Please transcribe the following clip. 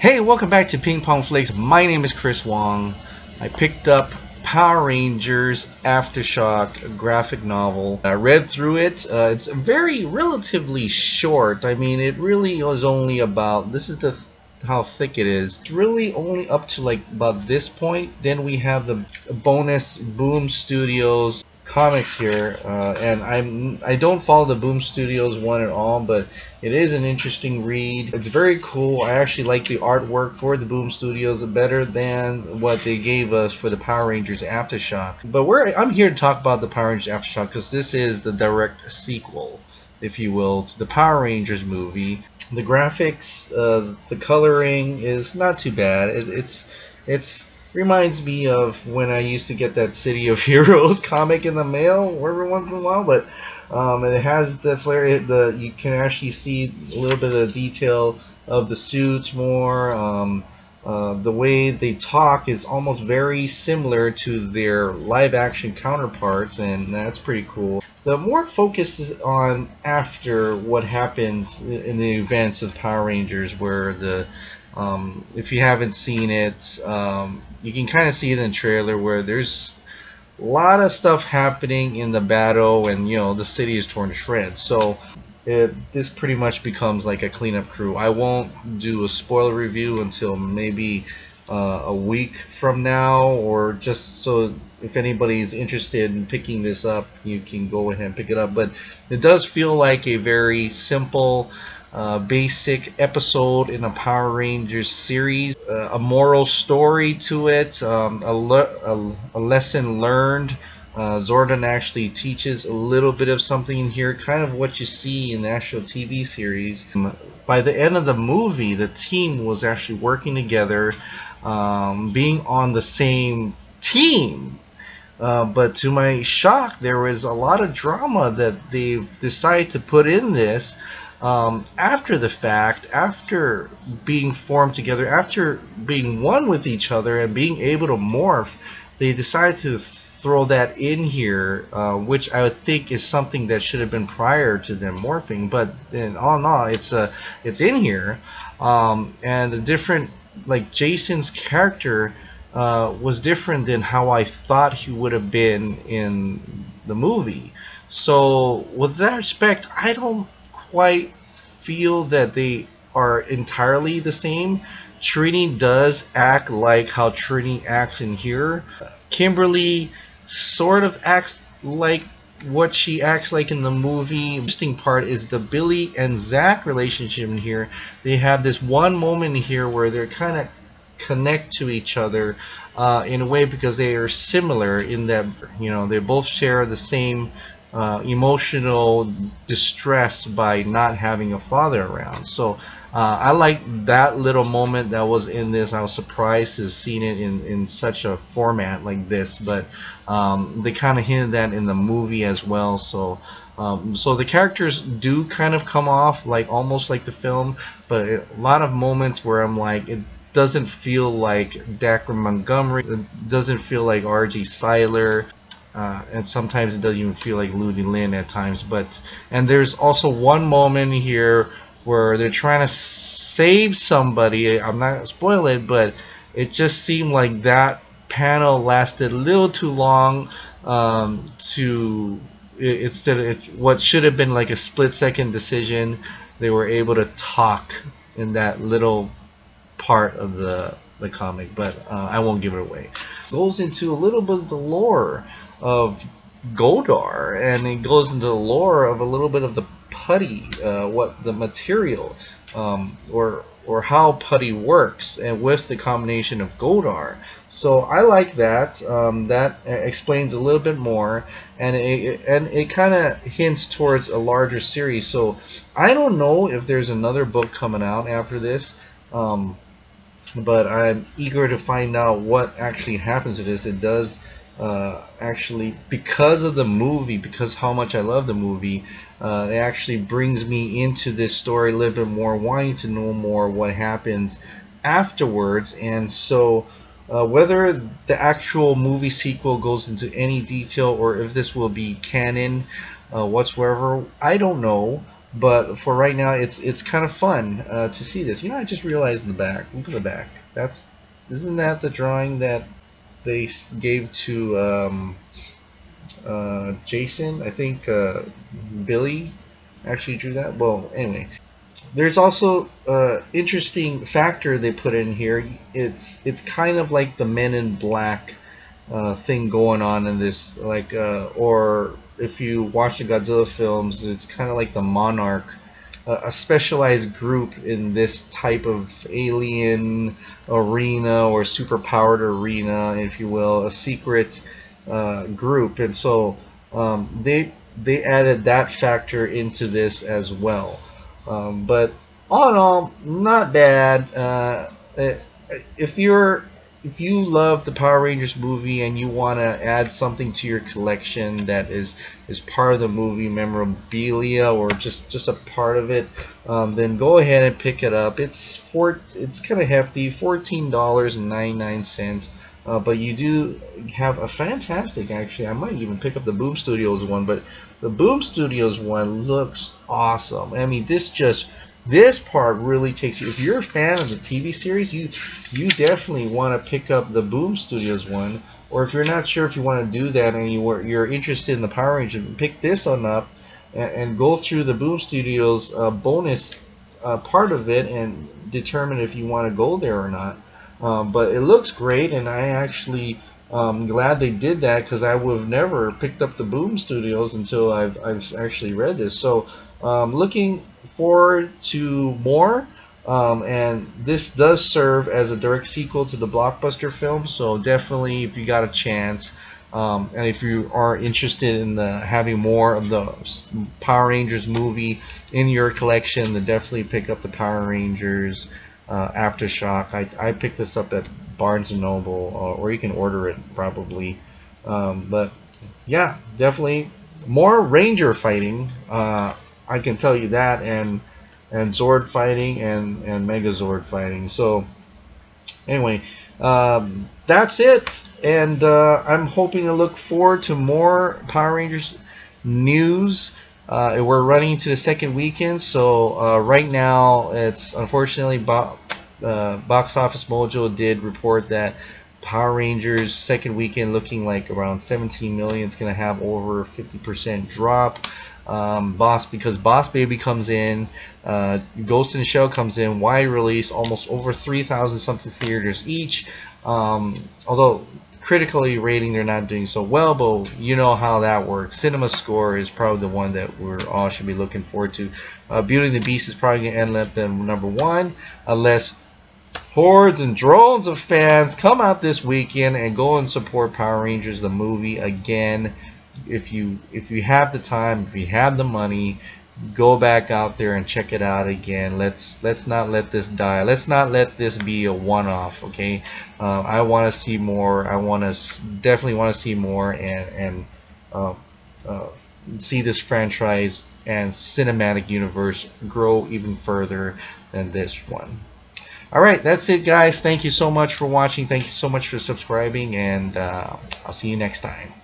Hey, welcome back to Ping Pong Flakes. My name is Chris Wong. I picked up Power Rangers Aftershock, a graphic novel. I read through it. It's very relatively short. I mean, it really is only about, this is the how thick it is. It's really only up to like about this point. Then we have the bonus Boom Studios comics here, and I don't follow the Boom Studios one at all, but it is an interesting read. It's very cool. I actually like the artwork for the Boom Studios better than what they gave us for the Power Rangers Aftershock. But I'm here to talk about the Power Rangers Aftershock because this is the direct sequel, if you will, to the Power Rangers movie. The graphics, the coloring is not too bad. It's reminds me of when I used to get that City of Heroes comic in the mail every once in a while, but and it has the flare. You can actually see a little bit of detail of the suits more. The way they talk is almost very similar to their live-action counterparts, and that's pretty cool. The more focus is on after what happens in the events of Power Rangers, where if you haven't seen it, you can kind of see it in the trailer where there's a lot of stuff happening in the battle, and the city is torn to shreds. So this pretty much becomes like a cleanup crew. I won't do a spoiler review until maybe a week from now, or just so if anybody's interested in picking this up, you can go ahead and pick it up. But it does feel like a very simple, basic episode in a Power Rangers series. A moral story to it, a lesson learned. Zordon actually teaches a little bit of something in here, kind of what you see in the actual TV series. By the end of the movie, the team was actually working together, being on the same team. But to my shock, there was a lot of drama that they've decided to put in this after the fact, after being formed together, after being one with each other and being able to morph. They decided to throw that in here, which I would think is something that should have been prior to them morphing. But in all in all, it's in here, and the different, like Jason's character was different than how I thought he would have been in the movie. So with that respect, I don't quite feel that they are entirely the same. Trini does act like how Trini acts in here. Kimberly sort of acts like what she acts like in the movie. Interesting part is the Billy and Zach relationship in here. They have this one moment in here where they're kind of connect to each other in a way, because they are similar in that they both share the same emotional distress by not having a father around. So I like that little moment that was in this. I was surprised to have seen it in such a format like this, but they kind of hinted that in the movie as well. So the characters do kind of come off like almost like the film, but a lot of moments where I'm like, it doesn't feel like Dacre Montgomery, it doesn't feel like R.G. Seiler. And sometimes it doesn't even feel like Ludi Lin at times. And there's also one moment here where they're trying to save somebody. I'm not gonna spoil it, but it just seemed like that panel lasted a little too long. Instead of what should have been like a split-second decision, they were able to talk in that little part of the comic. But I won't give it away. It goes into a little bit of the lore of Godar, and it goes into the lore of a little bit of the putty, what the material, or how putty works, and with the combination of Godar. So I like that. That explains a little bit more, and it kind of hints towards a larger series. So I don't know if there's another book coming out after this. But I'm eager to find out what actually happens to this. It does actually, because of the movie, because how much I love the movie, it actually brings me into this story a little bit more, wanting to know more what happens afterwards. And so whether the actual movie sequel goes into any detail, or if this will be canon whatsoever, I don't know. but for right now, it's kind of fun to see this. You know, I just realized in the back. Look at the back. Isn't that the drawing that they gave to Jason? I think Billy actually drew that. Well, anyway, there's also interesting factor they put in here. It's kind of like the Men in Black thing going on in this, like, or if you watch the Godzilla films, it's kind of like the Monarch, a specialized group in this type of alien arena or superpowered arena, if you will, a secret group, and so they added that factor into this as well. But all in all, not bad. If you're if you love the Power Rangers movie and you want to add something to your collection that is part of the movie memorabilia or just a part of it, then go ahead and pick it up. It's kind of hefty, $14.99. But you do have a fantastic, actually, I might even pick up the Boom Studios one, but the Boom Studios one looks awesome. I mean, this part really takes you. If you're a fan of the TV series, you definitely want to pick up the Boom Studios one. Or if you're not sure if you want to do that and you're interested in the Power Rangers, pick this one up and go through the Boom Studios bonus part of it and determine if you want to go there or not. But it looks great, and I actually glad they did that, because I would have never picked up the Boom Studios until I've actually read this. So looking forward to more. And this does serve as a direct sequel to the blockbuster film, so definitely, if you got a chance, and if you are interested in having more of the Power Rangers movie in your collection, then definitely pick up the Power Rangers Aftershock. I picked this up at Barnes & Noble, or you can order it probably. But yeah, definitely more Ranger fighting. I can tell you that, and Zord fighting and Megazord fighting. So anyway, that's it, and I'm hoping to look forward to more Power Rangers news. We're running into the second weekend, so right now it's unfortunately Box Office Mojo did report that Power Rangers second weekend looking like around 17 million. It's going to have over 50% drop. Because Boss Baby comes in, Ghost in the Shell comes in, wide release, almost over 3,000 something theaters each. Although critically rating, they're not doing so well, but you know how that works. Cinema Score is probably the one that we're all should be looking forward to. Beauty and the Beast is probably going to end up in number one, unless hordes and drones of fans come out this weekend and go and support Power Rangers the movie again. If you have the time, if you have the money, go back out there and check it out again. Let's not let this die. Let's not let this be a one-off. Okay, I want to see more. Definitely want to see more, and see this franchise and cinematic universe grow even further than this one. Alright, that's it, guys. Thank you so much for watching. Thank you so much for subscribing, and I'll see you next time.